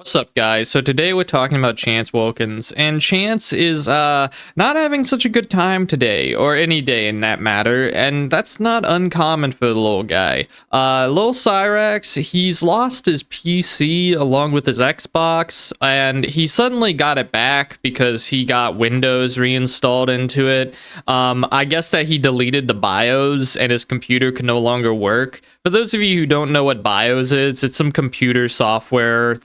What's up, guys? So today we're talking about Chance Wilkins, and Chance is not having such a good time today, or any day in that matter, and that's not uncommon for the little guy. Lil Cyrax, he's lost his PC along with his Xbox, and he suddenly got it back because he got Windows reinstalled into it. I guess that he deleted the BIOS and his computer could no longer work. For those of you who don't know what BIOS is, it's some computer software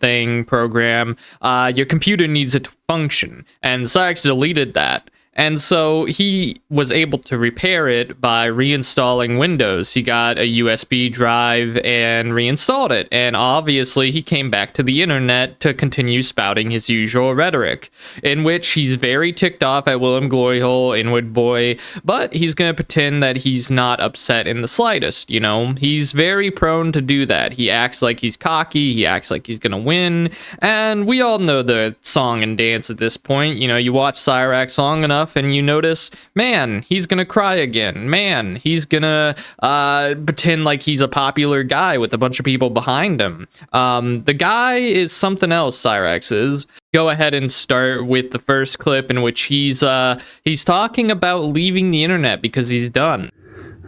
program. Your computer needs it to function, and Cyrax deleted that. And so he was able to repair it by reinstalling Windows. He got a USB drive and reinstalled it. And obviously he came back to the internet to continue spouting his usual rhetoric, in which he's very ticked off at William Gloryhole, Inward Boy, but he's going to pretend that he's not upset in the slightest, you know? He's very prone to do that. He acts like he's cocky, he acts like he's going to win, and we all know the song and dance at this point. You know, you watch Cyrax long enough, and you notice, man, he's gonna cry again. Man, he's gonna pretend like he's a popular guy with a bunch of people behind him. The guy is something else, Cyrax is. Go ahead and start with the first clip in which he's talking about leaving the internet because he's done.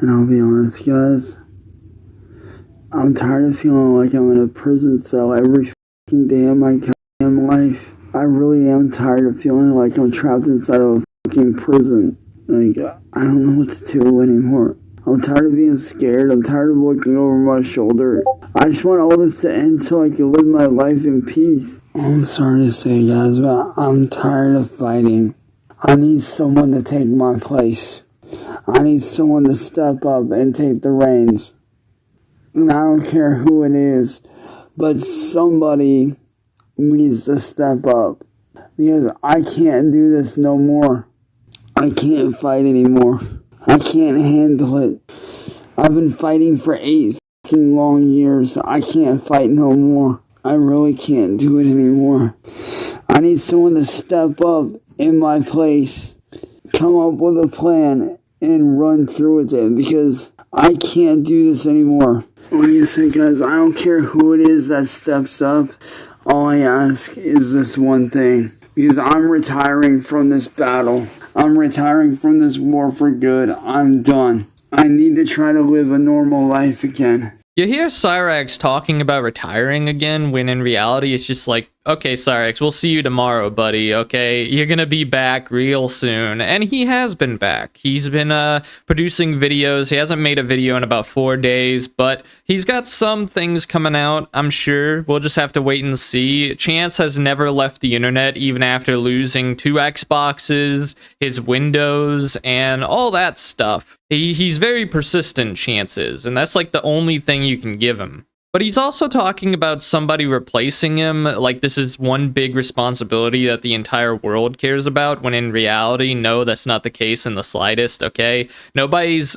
And I'll be honest, guys, I'm tired of feeling like I'm in a prison cell every fucking day of my goddamn life. I really am tired of feeling like I'm trapped inside of a prison. Like, I don't know what to do anymore. I'm tired of being scared. I'm tired of looking over my shoulder. I just want all this to end so I can live my life in peace. I'm sorry to say, guys, but I'm tired of fighting. I need someone to take my place. I need someone to step up and take the reins. And I don't care who it is, but somebody needs to step up. Because I can't do this no more. I can't fight anymore. I can't handle it. I've been fighting for 8 fucking long years. I can't fight no more. I really can't do it anymore. I need someone to step up in my place, come up with a plan, and run through with it, because I can't do this anymore. Like I said, guys, I don't care who it is that steps up. All I ask is this one thing. Because I'm retiring from this battle. I'm retiring from this war for good. I'm done. I need to try to live a normal life again. You hear Cyrax talking about retiring again, when in reality it's just like, okay, Cyrax, we'll see you tomorrow, buddy, okay? You're gonna be back real soon. And he has been back. He's been producing videos. He hasn't made a video in about 4 days, but he's got some things coming out, I'm sure. We'll just have to wait and see. Chance has never left the internet, even after losing 2 Xboxes, his Windows, and all that stuff. He's very persistent, Chance is, and that's like the only thing you can give him. But he's also talking about somebody replacing him, like this is one big responsibility that the entire world cares about, when in reality, no, that's not the case in the slightest, okay? Nobody's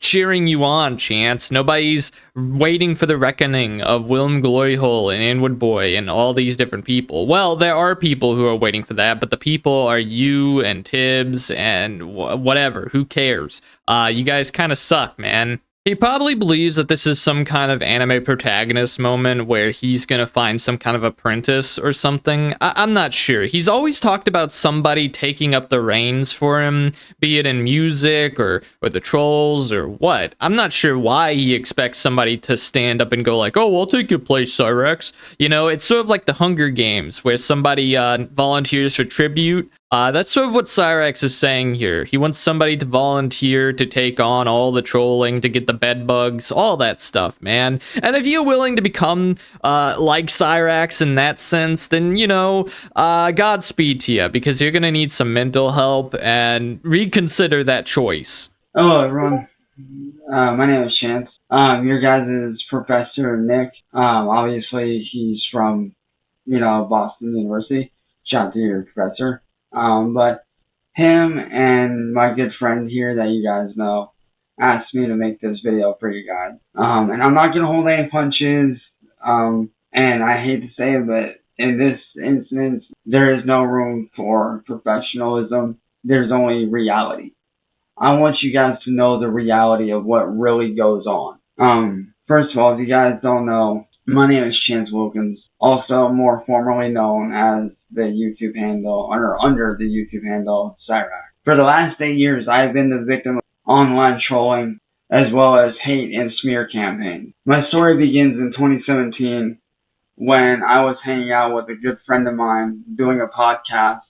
cheering you on, Chance. Nobody's waiting for the reckoning of William Gloryhole and Inward Boy and all these different people. Well, there are people who are waiting for that, but the people are you and Tibbs and whatever. Who cares? You guys kind of suck, man. He probably believes that this is some kind of anime protagonist moment where he's gonna find some kind of apprentice or something. I'm not sure. He's always talked about somebody taking up the reins for him, be it in music or the trolls or what. I'm not sure why he expects somebody to stand up and go like, oh, I'll take your place, Cyrax. You know, it's sort of like the Hunger Games, where somebody volunteers for tribute. That's sort of what Cyrax is saying here. He wants somebody to volunteer to take on all the trolling, to get the bed bugs, all that stuff, man. And if you're willing to become like Cyrax in that sense, then, you know, Godspeed to you, because you're gonna need some mental help, and reconsider that choice. Hello, everyone. My name is Chance. Your guys' Professor Nick. Obviously, he's from, Boston University. Shout out to your professor. But him and my good friend here that you guys know asked me to make this video for you guys. And I'm not going to hold any punches. And I hate to say it, but in this instance, there is no room for professionalism. There's only reality. I want you guys to know the reality of what really goes on. First of all, if you guys don't know, My name is Chance Wilkins, also more formally known as the YouTube handle, under the YouTube handle Cyrax. For the last 8 years, I have been the victim of online trolling as well as hate and smear campaigns. My story begins in 2017 when I was hanging out with a good friend of mine doing a podcast,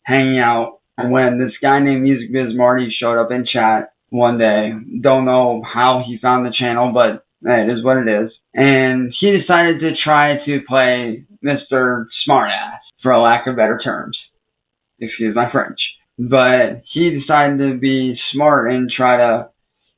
hanging out, when this guy named Music Biz Marty showed up in chat one day. Don't know how he found the channel, but it is what it is. And he decided to try to play Mr. Smartass, for lack of better terms. Excuse my French. But he decided to be smart and try to,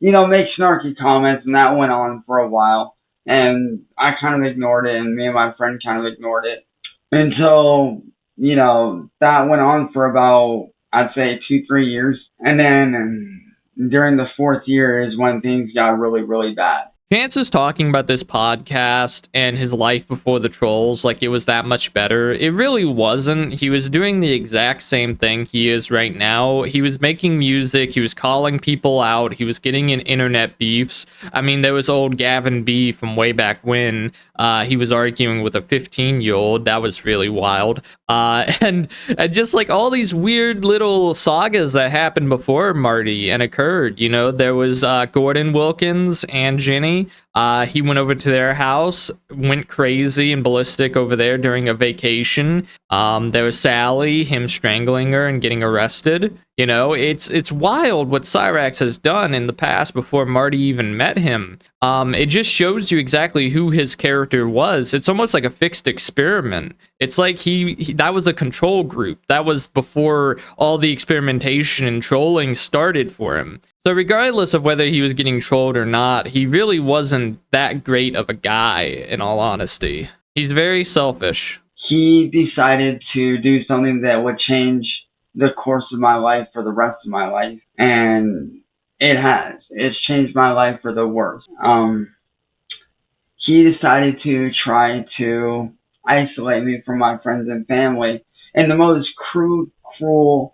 make snarky comments, and that went on for a while. And I kind of ignored it, and me and my friend kind of ignored it. Until, that went on for about, I'd say 2-3 years. And then during the 4th year is when things got really, really bad. Chance is talking about this podcast and his life before the trolls like it was that much better. It really wasn't. He was doing the exact same thing he is right now. He was making music. He was calling people out. He was getting in internet beefs. I mean, there was old Gavin B from way back when. He was arguing with a 15-year-old. That was really wild. And just like all these weird little sagas that happened before Marty and occurred. There was Gordon Wilkins and Jenny. He went over to their house, went crazy and ballistic over there during a vacation. There was Sally, him strangling her and getting arrested. It's wild what Cyrax has done in the past before Marty even met him. It just shows you exactly who his character was. It's almost like a fixed experiment. It's like that was a control group. That was before all the experimentation and trolling started for him. So regardless of whether he was getting trolled or not, he really wasn't that great of a guy, in all honesty. He's very selfish. He decided to do something that would change the course of my life for the rest of my life. And it has. It's changed my life for the worse. He decided to try to isolate me from my friends and family in the most crude, cruel,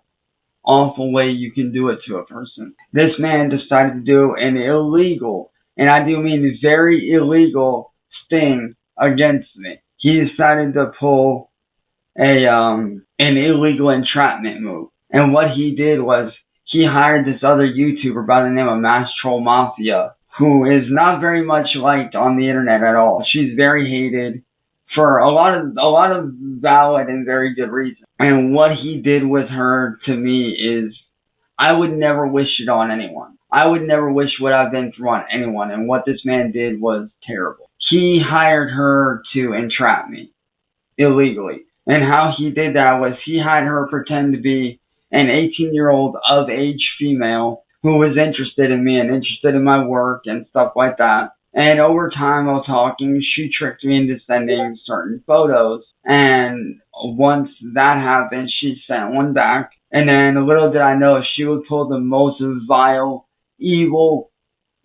awful way you can do it to a person. This man decided to do an illegal, and I do mean very illegal, thing against me. He decided to pull an illegal entrapment move. And what he did was he hired this other YouTuber by the name of Mass Troll Mafia, who is not very much liked on the internet at all. She's very hated for a lot of valid and very good reasons. And what he did with her, to me, is I would never wish it on anyone. I would never wish what I've been through on anyone. And what this man did was terrible. He hired her to entrap me illegally. And how he did that was he had her pretend to be an 18-year-old of age female who was interested in me and interested in my work and stuff like that. And over time, while talking, she tricked me into sending certain photos. And once that happened, she sent one back. And then little did I know, she would pull the most vile, evil,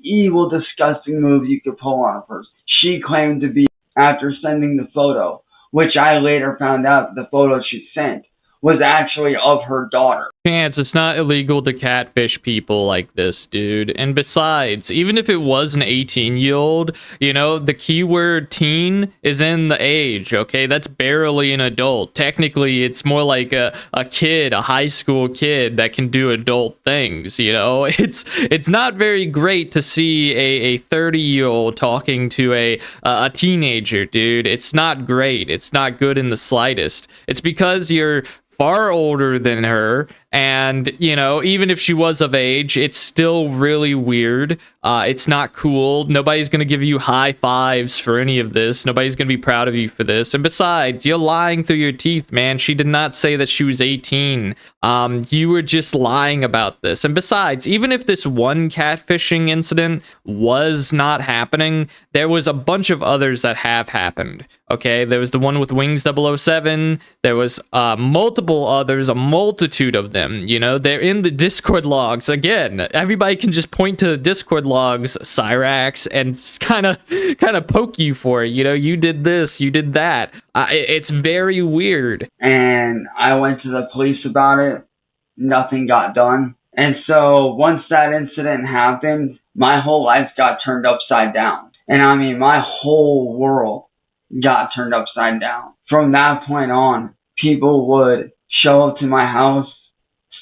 disgusting move you could pull on a person. She claimed to be after sending the photo, which I later found out the photo she sent was actually of her daughter. Chance, it's not illegal to catfish people like this, dude. And besides, even if it was an 18-year-old, the keyword teen is in the age, okay? That's barely an adult. Technically, it's more like a kid, a high school kid that can do adult things, It's not very great to see a 30-year-old talking to a teenager, dude. It's not great. It's not good in the slightest. It's because you're far older than her, and even if she was of age, it's still really weird. It's not cool. Nobody's gonna give you high fives for any of this. Nobody's gonna be proud of you for this. And besides, you're lying through your teeth, man. She did not say that she was 18. You were just lying about this. And besides, even if this one catfishing incident was not happening, there was a bunch of others that have happened. Okay, there was the one with Wings 007. There was multiple others, a multitude of them. They're in the Discord logs. Again, everybody can just point to the Discord logs, Cyrax, and kind of poke you for it. You did this, you did that. It's very weird. And I went to the police about it. Nothing got done. And so once that incident happened, my whole life got turned upside down. And I mean, my whole world got turned upside down. From that point on, people would show up to my house,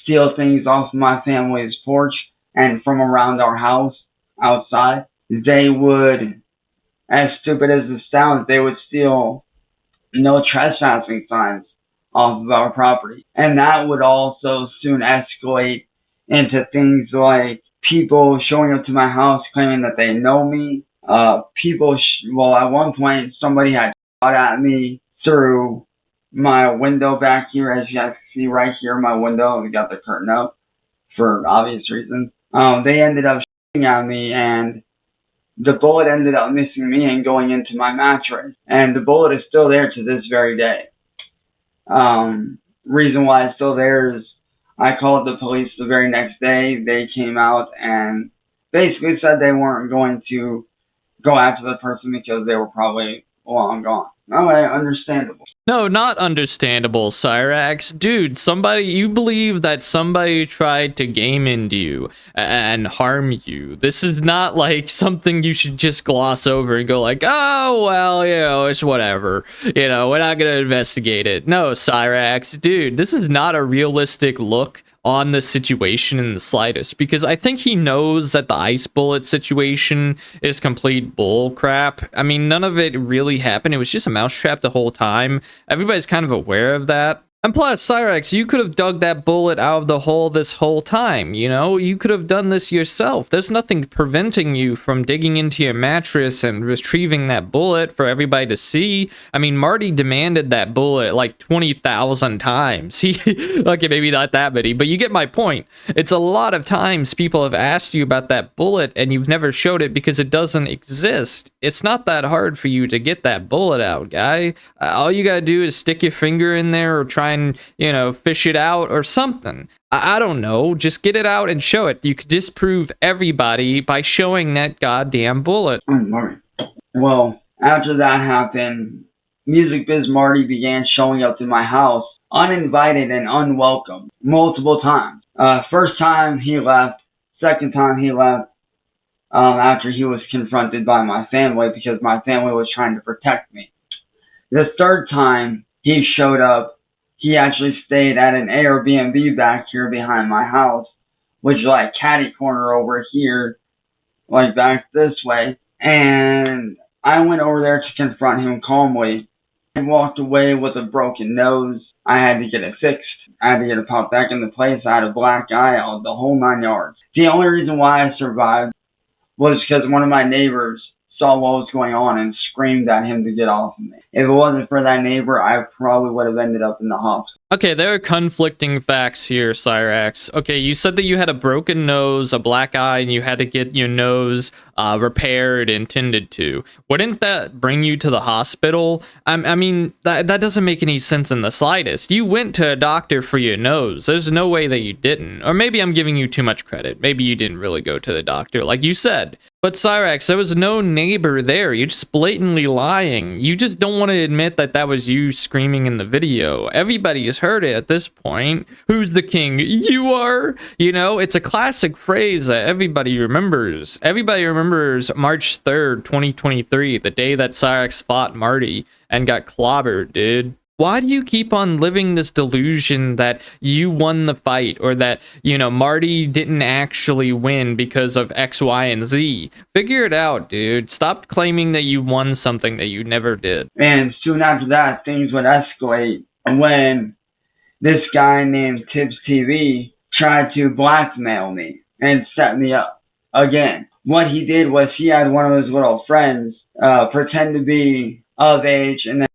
steal things off my family's porch and from around our house outside. They would, as stupid as it sounds, they would steal no trespassing signs off of our property. And that would also soon escalate into things like people showing up to my house claiming that they know me. Well, at one point, somebody had shot at me through my window back here. As you guys can see right here, my window, we got the curtain up for obvious reasons. They ended up shooting at me, and the bullet ended up missing me and going into my mattress. And the bullet is still there to this very day. Reason why it's still there is I called the police the very next day. They came out and basically said they weren't going to go after the person because they were probably long gone. Okay, understandable. No, not understandable, Cyraxx. Dude, you believe that somebody tried to game into you and harm you. This is not like something you should just gloss over and go like, oh, well, it's whatever. We're not going to investigate it. No, Cyraxx, dude, this is not a realistic look on the situation in the slightest, because I think he knows that the ice bullet situation is complete bull crap. I mean, none of it really happened. It was just a mousetrap the whole time. Everybody's kind of aware of that. And plus, Cyraxx, you could have dug that bullet out of the hole this whole time, You could have done this yourself. There's nothing preventing you from digging into your mattress and retrieving that bullet for everybody to see. I mean, Marty demanded that bullet like 20,000 times. Okay, maybe not that many, but you get my point. It's a lot of times people have asked you about that bullet and you've never showed it because it doesn't exist. It's not that hard for you to get that bullet out, guy. All you gotta do is stick your finger in there or try and, fish it out or something. I don't know. Just get it out and show it. You could disprove everybody by showing that goddamn bullet. Well, after that happened, Music Biz Marty began showing up to my house uninvited and unwelcome multiple times. First time he left. Second time he left after he was confronted by my family because my family was trying to protect me. The third time he showed up, he actually stayed at an Airbnb back here behind my house, which is like catty corner over here, like back this way. And I went over there to confront him calmly. I walked away with a broken nose. I had to get it fixed. I had to get it popped back into place. I had a black eye, the whole 9 yards. The only reason why I survived was because one of my neighbors saw what was going on and screamed at him to get off of me. If it wasn't for that neighbor, I probably would have ended up in the hospital. Okay, there are conflicting facts here, Cyraxx. Okay, you said that you had a broken nose, a black eye, and you had to get your nose repaired and tended to. Wouldn't that bring you to the hospital? I mean, that doesn't make any sense in the slightest. You went to a doctor for your nose. There's no way that you didn't. Or maybe I'm giving you too much credit. Maybe you didn't really go to the doctor, like you said. But Cyraxx, there was no neighbor there. You're just blatantly lying. You just don't want to admit that that was you screaming in the video. Everybody has heard it at this point. Who's the king? You are? It's a classic phrase that everybody remembers. Everybody remembers March 3rd, 2023, the day that Cyraxx fought Marty and got clobbered, dude. Why do you keep on living this delusion that you won the fight or that, Marty didn't actually win because of X, Y, and Z? Figure it out, dude. Stop claiming that you won something that you never did. And soon after that, things would escalate when this guy named Tibbs TV tried to blackmail me and set me up again. What he did was he had one of his little friends pretend to be of age and then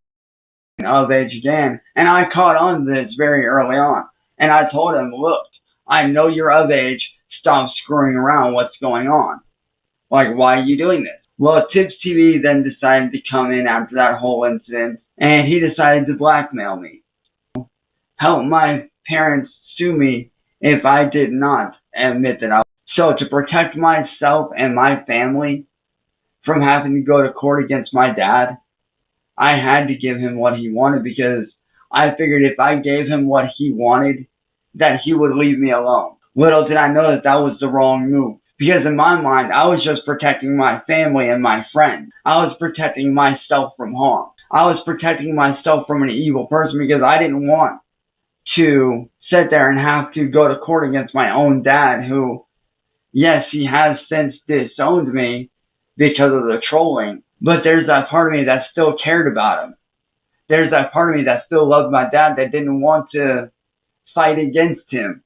of age again, and I caught on to this very early on, and I told him, look, I know you're of age, stop screwing around, what's going on? Like, why are you doing this? Well, Tibbs TV then decided to come in after that whole incident, and he decided to blackmail me. Help my parents sue me if I did not admit that I was. So to protect myself and my family from having to go to court against my dad, I had to give him what he wanted because I figured if I gave him what he wanted, that he would leave me alone. Little did I know that that was the wrong move. Because in my mind, I was just protecting my family and my friends. I was protecting myself from harm. I was protecting myself from an evil person because I didn't want to sit there and have to go to court against my own dad, who, yes, he has since disowned me because of the trolling, but there's that part of me that still cared about him. There's that part of me that still loved my dad, that didn't want to fight against him,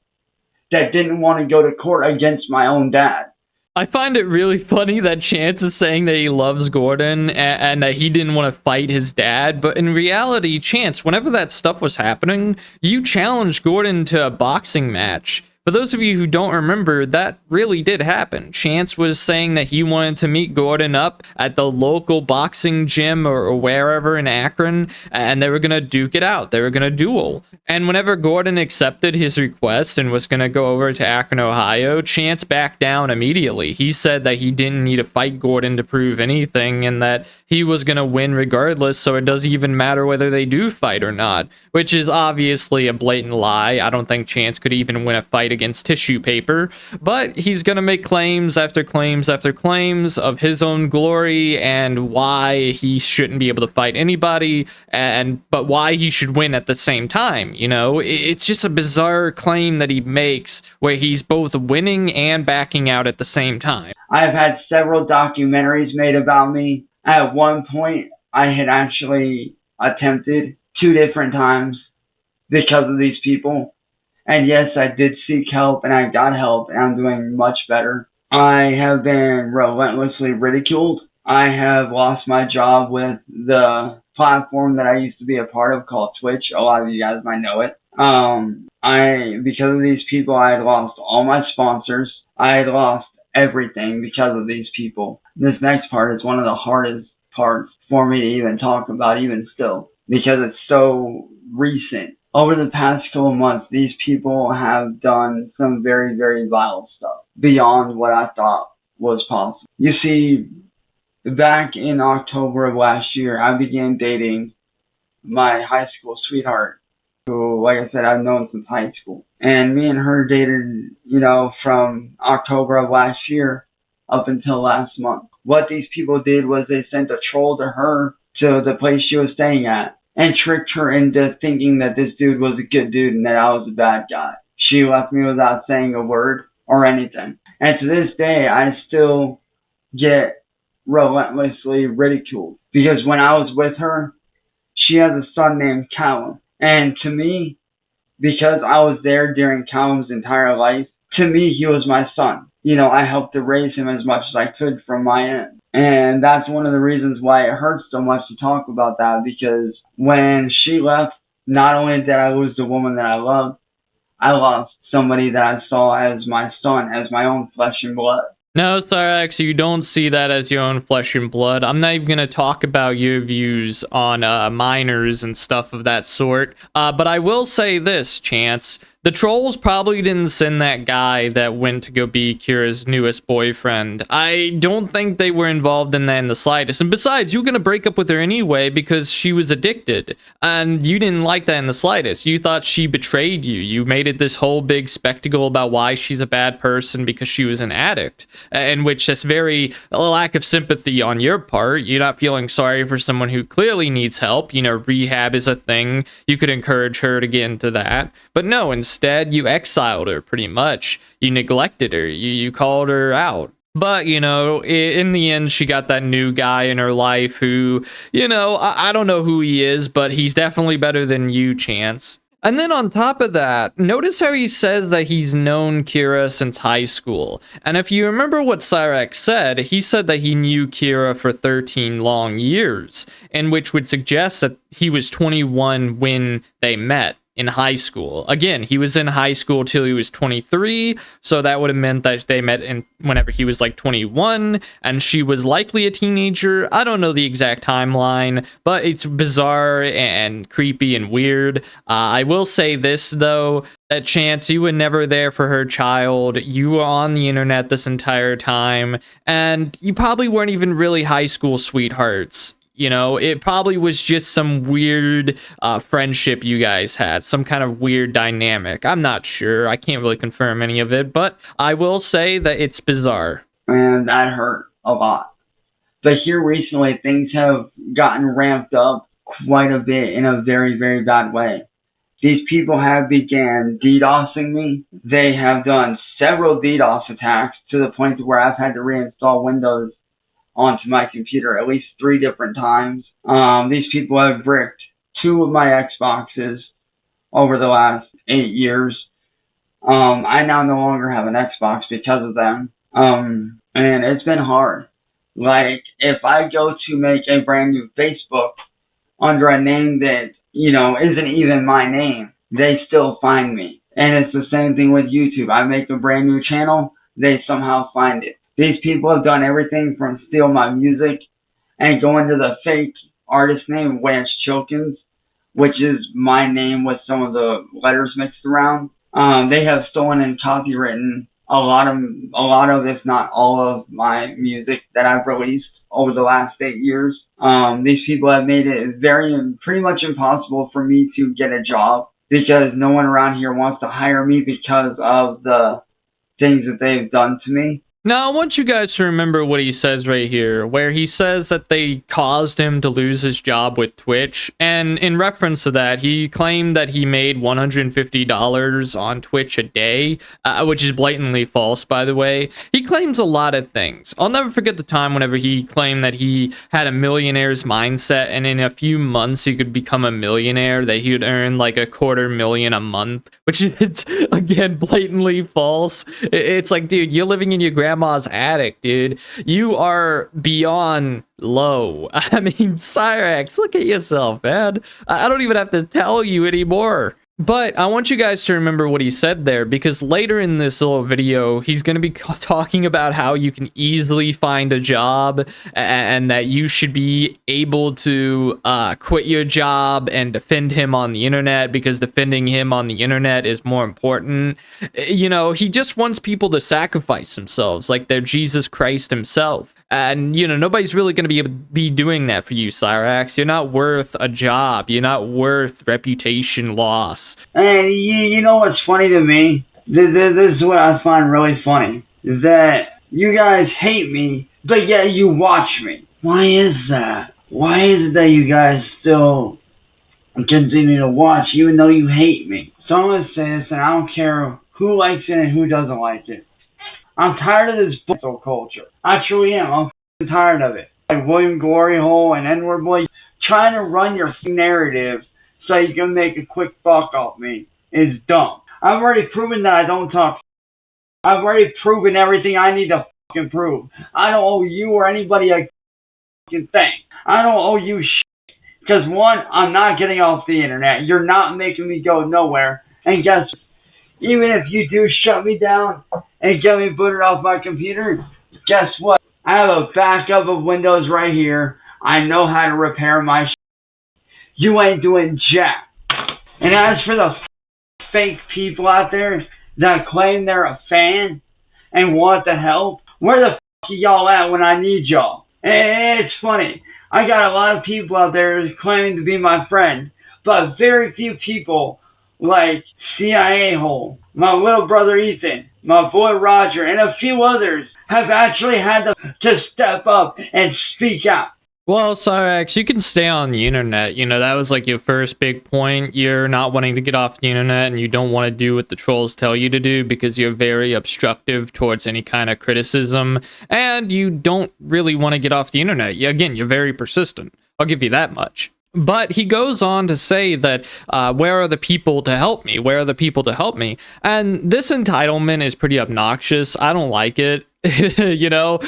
that didn't want to go to court against my own dad. I find it really funny that Chance is saying that he loves Gordon and that he didn't want to fight his dad, but in reality, Chance, whenever that stuff was happening, you challenged Gordon to a boxing match. For those of you who don't remember, that really did happen. Chance was saying that he wanted to meet Gordon up at the local boxing gym or wherever in Akron, and they were going to duke it out. They were going to duel. And whenever Gordon accepted his request and was going to go over to Akron, Ohio, Chance backed down immediately. He said that he didn't need to fight Gordon to prove anything and that he was going to win regardless, so it doesn't even matter whether they do fight or not, which is obviously a blatant lie. I don't think Chance could even win a fight against tissue paper, but he's going to make claims after claims after claims of his own glory and why he shouldn't be able to fight anybody, but why he should win at the same time. You know, it's just a bizarre claim that he makes where he's both winning and backing out at the same time. I've had several documentaries made about me. At one point, I had actually attempted 2 different times because of these people. And yes, I did seek help and I got help and I'm doing much better. I have been relentlessly ridiculed. I have lost my job with the platform that I used to be a part of called Twitch. A lot of you guys might know it. Because of these people, I had lost all my sponsors. I had lost everything because of these people. This next part is one of the hardest parts for me to even talk about, even still, because it's so recent. Over the past couple of months, these people have done some very, very vile stuff beyond what I thought was possible. You see, back in October of last year, I began dating my high school sweetheart, who, like I said, I've known since high school. And me and her dated, from October of last year up until last month. What these people did was they sent a troll to her to the place she was staying at and tricked her into thinking that this dude was a good dude and that I was a bad guy. She left me without saying a word or anything. And to this day, I still get relentlessly ridiculed. Because when I was with her, she has a son named Callum. And to me, because I was there during Callum's entire life, to me, he was my son. I helped to raise him as much as I could from my end. And that's one of the reasons why it hurts so much to talk about that, because when she left, not only did I lose the woman that I loved, I lost somebody that I saw as my son, as my own flesh and blood. No, Cyrax, you don't see that as your own flesh and blood. I'm not even going to talk about your views on minors and stuff of that sort. But I will say this, Chance. The trolls probably didn't send that guy that went to go be Kira's newest boyfriend. I don't think they were involved in that in the slightest. And besides, you were going to break up with her anyway because she was addicted. And you didn't like that in the slightest. You thought she betrayed you. You made it this whole big spectacle about why she's a bad person because she was an addict. In which that's very a lack of sympathy on your part. You're not feeling sorry for someone who clearly needs help. Rehab is a thing. You could encourage her to get into that. But no, instead, you exiled her, pretty much. You neglected her. You called her out. But, in the end, she got that new guy in her life who, I don't know who he is, but he's definitely better than you, Chance. And then on top of that, notice how he says that he's known Kira since high school. And if you remember what Cyrax said, he said that he knew Kira for 13 long years, and which would suggest that he was 21 when they met in high school. Again, he was in high school till he was 23, so that would have meant that they met whenever he was like 21, and she was likely a teenager. I don't know the exact timeline, but it's bizarre and creepy and weird. I will say this, though, that Chance, you were never there for her child. You were on the internet this entire time, and you probably weren't even really high school sweethearts. It probably was just some weird friendship you guys had, some kind of weird dynamic. I'm not sure. I can't really confirm any of it, but I will say that it's bizarre. And that hurt a lot. But here recently, things have gotten ramped up quite a bit in a very, very bad way. These people have began DDoSing me. They have done several DDoS attacks to the point where I've had to reinstall Windows onto my computer at least 3 different times. These people have bricked 2 of my Xboxes over the last 8 years. I now no longer have an Xbox because of them. And it's been hard. Like, if I go to make a brand new Facebook under a name that, isn't even my name, they still find me. And it's the same thing with YouTube. I make a brand new channel, they somehow find it. These people have done everything from steal my music and go into the fake artist name, Wance Chilkins, which is my name with some of the letters mixed around. They have stolen and copywritten a lot of, if not all of my music that I've released over the last 8 years. These people have made it pretty much impossible for me to get a job because no one around here wants to hire me because of the things that they've done to me. Now, I want you guys to remember what he says right here, where he says that they caused him to lose his job with Twitch. And in reference to that, he claimed that he made $150 on Twitch a day, which is blatantly false, by the way. He claims a lot of things. I'll never forget the time whenever he claimed that he had a millionaire's mindset, and in a few months he could become a millionaire, that he would earn like $250,000 a month, which is, again, blatantly false. It's like, dude, you're living in your grandma's attic, dude. You are beyond low. I mean, Cyraxx, look at yourself, man. I don't even have to tell you anymore. But I want you guys to remember what he said there, because later in this little video, he's going to be talking about how you can easily find a job and that you should be able to quit your job and defend him on the internet, because defending him on the internet is more important. You know, he just wants people to sacrifice themselves like they're Jesus Christ himself. And, you know, nobody's really going to be doing that for you, Cyraxx. You're not worth a job. You're not worth reputation loss. And you know what's funny to me? This is what I find really funny. Is that you guys hate me, but yet you watch me. Why is that? Why is it that you guys still continue to watch even though you hate me? So I'm going to say this, and I don't care who likes it and who doesn't like it. I'm tired of this cancel culture. I truly am. I'm tired of it. Like William Glory Hole and N-word boy trying to run your narrative so you can make a quick buck off me is dumb. I've already proven that I don't talk. I've already proven everything I need to fucking prove. I don't owe you or anybody a fucking thing. I don't owe you shit. Because one, I'm not getting off the internet. You're not making me go nowhere. And guess what? Even if you do shut me down and get me booted off my computer, guess what? I have a backup of Windows right here. I know how to repair my shit. You ain't doing jack. And as for the fake people out there that claim they're a fan and want the help, where the fuck are y'all at when I need y'all? And it's funny. I got a lot of people out there claiming to be my friend, but very few people like CIA Hole, my little brother Ethan, my boy Roger, and a few others have actually had to step up and speak out. Well, Cyraxx, you can stay on the internet. You know, that was like your first big point. You're not wanting to get off the internet, and you don't want to do what the trolls tell you to do because you're very obstructive towards any kind of criticism, and you don't really want to get off the internet. Again, you're very persistent. I'll give you that much. But he goes on to say that, where are the people to help me? Where are the people to help me? And this entitlement is pretty obnoxious. I don't like it. You know,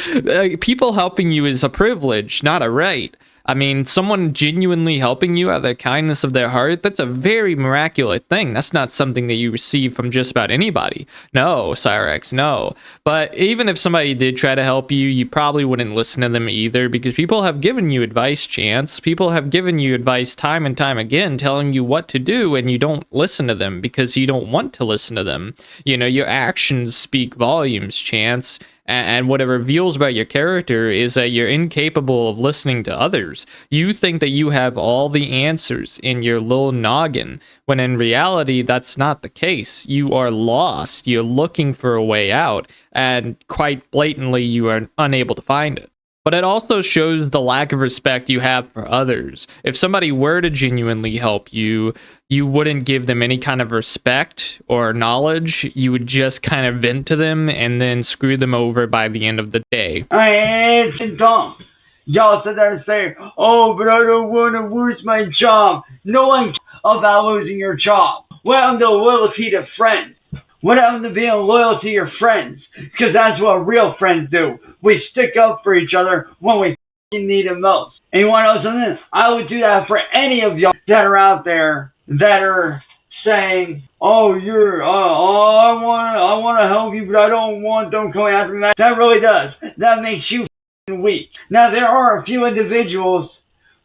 people helping you is a privilege, not a right. I mean, someone genuinely helping you out of the kindness of their heart, that's a very miraculous thing. That's not something that you receive from just about anybody. No, Cyraxx, no. But even if somebody did try to help you, you probably wouldn't listen to them either, because people have given you advice, Chance. People have given you advice time and time again, telling you what to do, and you don't listen to them because you don't want to listen to them. You know, your actions speak volumes, Chance. And what it reveals about your character is that you're incapable of listening to others. You think that you have all the answers in your little noggin, when in reality, that's not the case. You are lost. You're looking for a way out, and quite blatantly, you are unable to find it. but it also shows the lack of respect you have for others. If somebody were to genuinely help you, you wouldn't give them any kind of respect or knowledge. You would just kind of vent to them and then screw them over by the end of the day. It's dumb. Y'all sit there and say, oh, but I don't want to lose my job. No one cares about losing your job. What happened to loyalty to friends? What happened to being loyal to your friends? Because that's what real friends do. We stick up for each other when we need it most. And you want to know something? I would do that for any of y'all that are out there that are saying, oh, I want to help you, but I don't want them coming after me. That really does. That makes you weak. Now, there are a few individuals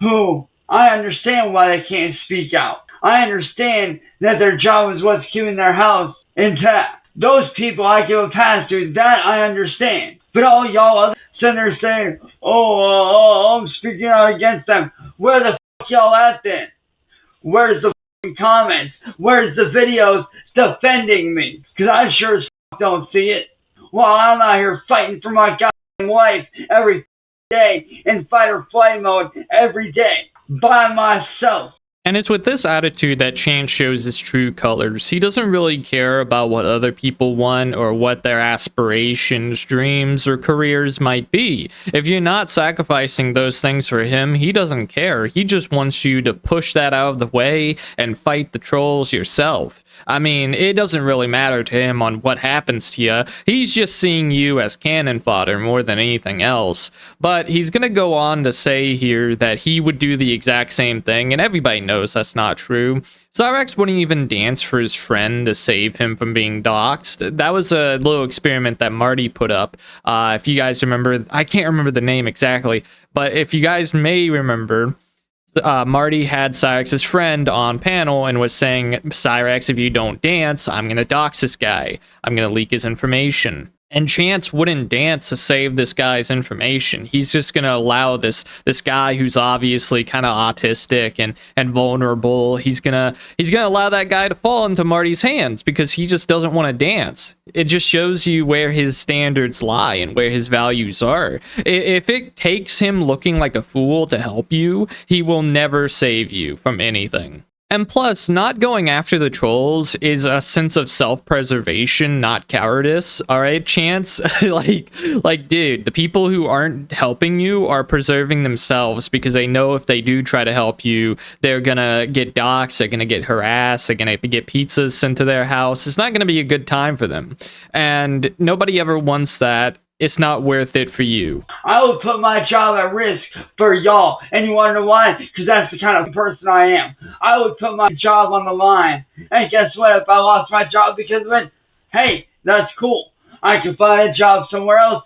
who I understand why they can't speak out. I understand that their job is what's keeping their house intact. Those people I give a pass to, that I understand. But all y'all other sitting there saying, I'm speaking out against them. Where the f*** y'all at then? Where's the comments? Where's the videos defending me? Because I sure as f*** don't see it. While I'm out here fighting for my goddamn life every day in fight or flight mode every day by myself. And it's with this attitude that Chance shows his true colors. He doesn't really care about what other people want or what their aspirations, dreams, or careers might be. If you're not sacrificing those things for him, he doesn't care. He just wants you to push that out of the way and fight the trolls yourself. I mean, it doesn't really matter to him on what happens to you. He's just seeing you as cannon fodder more than anything else. But he's going to go on to say here that he would do the exact same thing, and everybody knows that's not true. Cyrax wouldn't even dance for his friend to save him from being doxxed. That was a little experiment that Marty put up. If you guys remember, I can't remember the name exactly, but if you guys may remember, Marty had Cyrax's friend on panel and was saying, Cyrax, if you don't dance, I'm going to dox this guy. I'm going to leak his information. And Chance wouldn't dance to save this guy's information. He's just going to allow this guy who's obviously kind of autistic and vulnerable, he's going to allow that guy to fall into Marty's hands because he just doesn't want to dance. It just shows you where his standards lie and where his values are. If it takes him looking like a fool to help you, he will never save you from anything. And plus, not going after the trolls is a sense of self-preservation, not cowardice. All right, Chance, like, dude, the people who aren't helping you are preserving themselves because they know if they do try to help you, they're gonna get doxxed, they're gonna get harassed, they're gonna get pizzas sent to their house. It's not gonna be a good time for them, and nobody ever wants that. It's not worth it for you. I would put my job at risk for y'all. And you want to know why? Because that's the kind of person I am. I would put my job on the line. And guess what? If I lost my job because of it, hey, that's cool. I can find a job somewhere else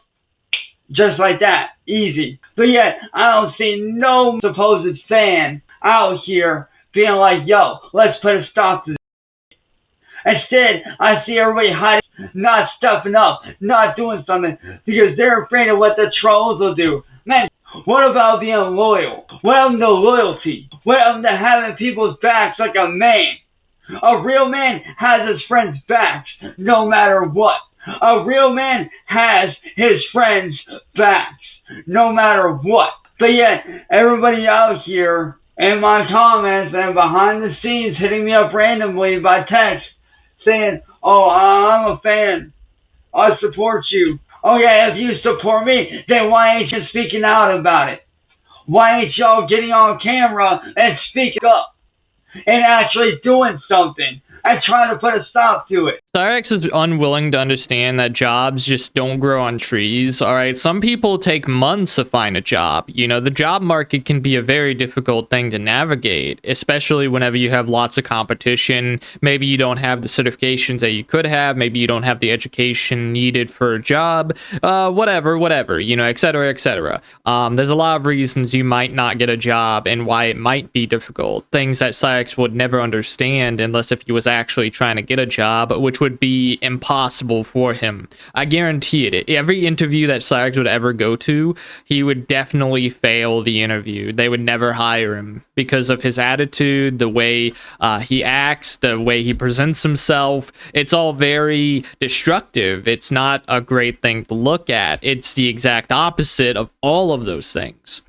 just like that. Easy. But yet, I don't see no supposed fan out here being like, yo, let's put a stop to this. Instead, I see everybody hiding, not stepping up, not doing something, because they're afraid of what the trolls will do. Man, what about being loyal? What happened to loyalty? What happened to having people's backs like a man? A real man has his friends' backs, no matter what. A real man has his friends' backs, no matter what. But yet, everybody out here in my comments and behind the scenes hitting me up randomly by text, saying, oh, I'm a fan. I support you. Oh yeah, if you support me, then why ain't you speaking out about it? Why ain't y'all getting on camera and speaking up and actually doing something and trying to put a stop to it? Cyrax is unwilling to understand that jobs just don't grow on trees, alright? Some people take months to find a job. You know, the job market can be a very difficult thing to navigate, especially whenever you have lots of competition. Maybe you don't have the certifications that you could have, maybe you don't have the education needed for a job, whatever, you know, etc., etc. There's a lot of reasons you might not get a job and why it might be difficult. Things that Cyrax would never understand unless if he was actually trying to get a job, which would would be impossible for him. I guarantee it. Every interview that Cyraxx would ever go to, he would definitely fail the interview. They would never hire him because of his attitude, the way he acts, the way he presents himself. It's all very destructive. It's not a great thing to look at. It's the exact opposite of all of those things.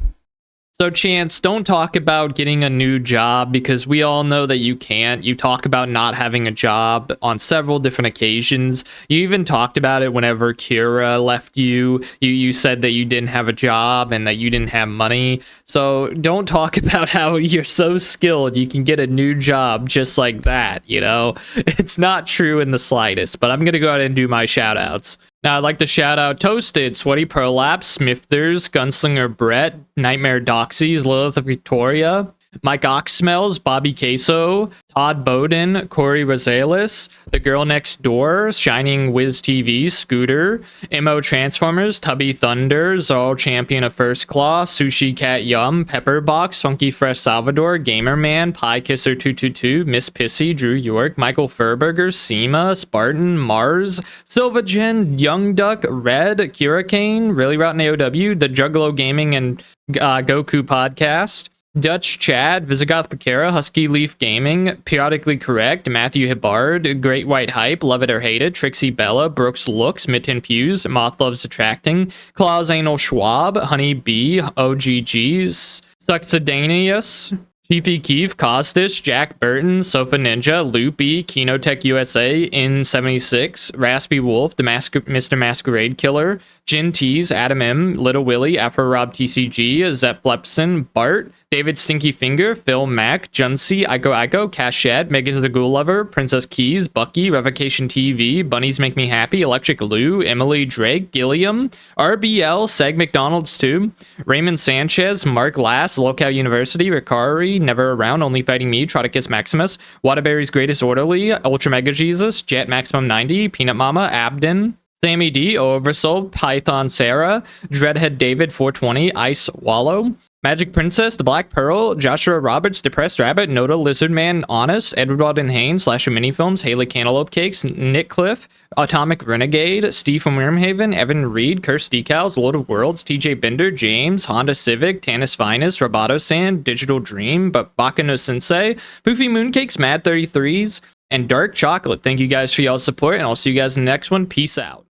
So Chance, don't talk about getting a new job because we all know that you can't. You talk about not having a job on several different occasions. You even talked about it whenever Kira left you. You said that you didn't have a job and that you didn't have money. So don't talk about how you're so skilled you can get a new job just like that, you know? It's not true in the slightest, but I'm going to go ahead and do my shout outs. Now, I'd like to shout out Toasted, Sweaty Prolapse, Smithers, Gunslinger Brett, Nightmare Doxies, Lilith Victoria, Mike Oxsmells, Bobby Queso, Todd Bowden, Corey Rosales, The Girl Next Door, Shining Wiz TV, Scooter, MO Transformers, Tubby Thunder, Zorl Champion of First Claw, Sushi Cat Yum, Pepperbox, Funky Fresh Salvador, Gamerman, Pie Kisser 222, Miss Pissy, Drew York, Michael Furberger, Seema, Spartan, Mars, Silva Jen, Young Duck, Red, Kira Kane, Really Rotten AOW, The Juggalo Gaming and Goku Podcast, Dutch Chad, Visigoth Bakera, Husky Leaf Gaming, Periodically Correct, Matthew Hibbard, Great White Hype, Love It or Hate It, Trixie Bella, Brooks Looks, Mitten Pews, Moth Loves Attracting, Claus Anal Schwab, Honey Bee, OGGs, Suxedanius, Chiefy Keef, Costis, Jack Burton, Sofa Ninja, Loopy, Kinotech USA, In76, Raspy Wolf, Mr. Masquerade Killer, Jin Tees, Adam M, Little Willie, Afro Rob TCG, Zep Flepson, Bart, David Stinky Finger, Phil Mack, Junsey, Iko, Cashad, Megan the Ghoul Lover, Princess Keys, Bucky, Revocation TV, Bunnies Make Me Happy, Electric Lou, Emily Drake, Gilliam, RBL, Seg McDonald's 2, Raymond Sanchez, Mark Lass, Local University, Ricari, Never Around, Only Fighting Me, Try to Kiss Maximus, Waterbury's Greatest Orderly, Ultra Mega Jesus, Jet Maximum 90, Peanut Mama, Abden, Sammy D, Oversoul, Python Sarah, Dreadhead David 420, Ice Wallow, Magic Princess, The Black Pearl, Joshua Roberts, Depressed Rabbit, Noda, Lizardman, Honest, Edward Walden Haynes, Slasher Minifilms, Haley Cantaloupe Cakes, Nick Cliff, Atomic Renegade, Steve from Wormhaven, Evan Reed, Curse Decals, Lord of Worlds, TJ Bender, James, Honda Civic, Tanis Finest, Roboto Sand, Digital Dream, Baka no Sensei, Poofy Mooncakes, Mad 33s, and Dark Chocolate. Thank you guys for y'all's support, and I'll see you guys in the next one. Peace out.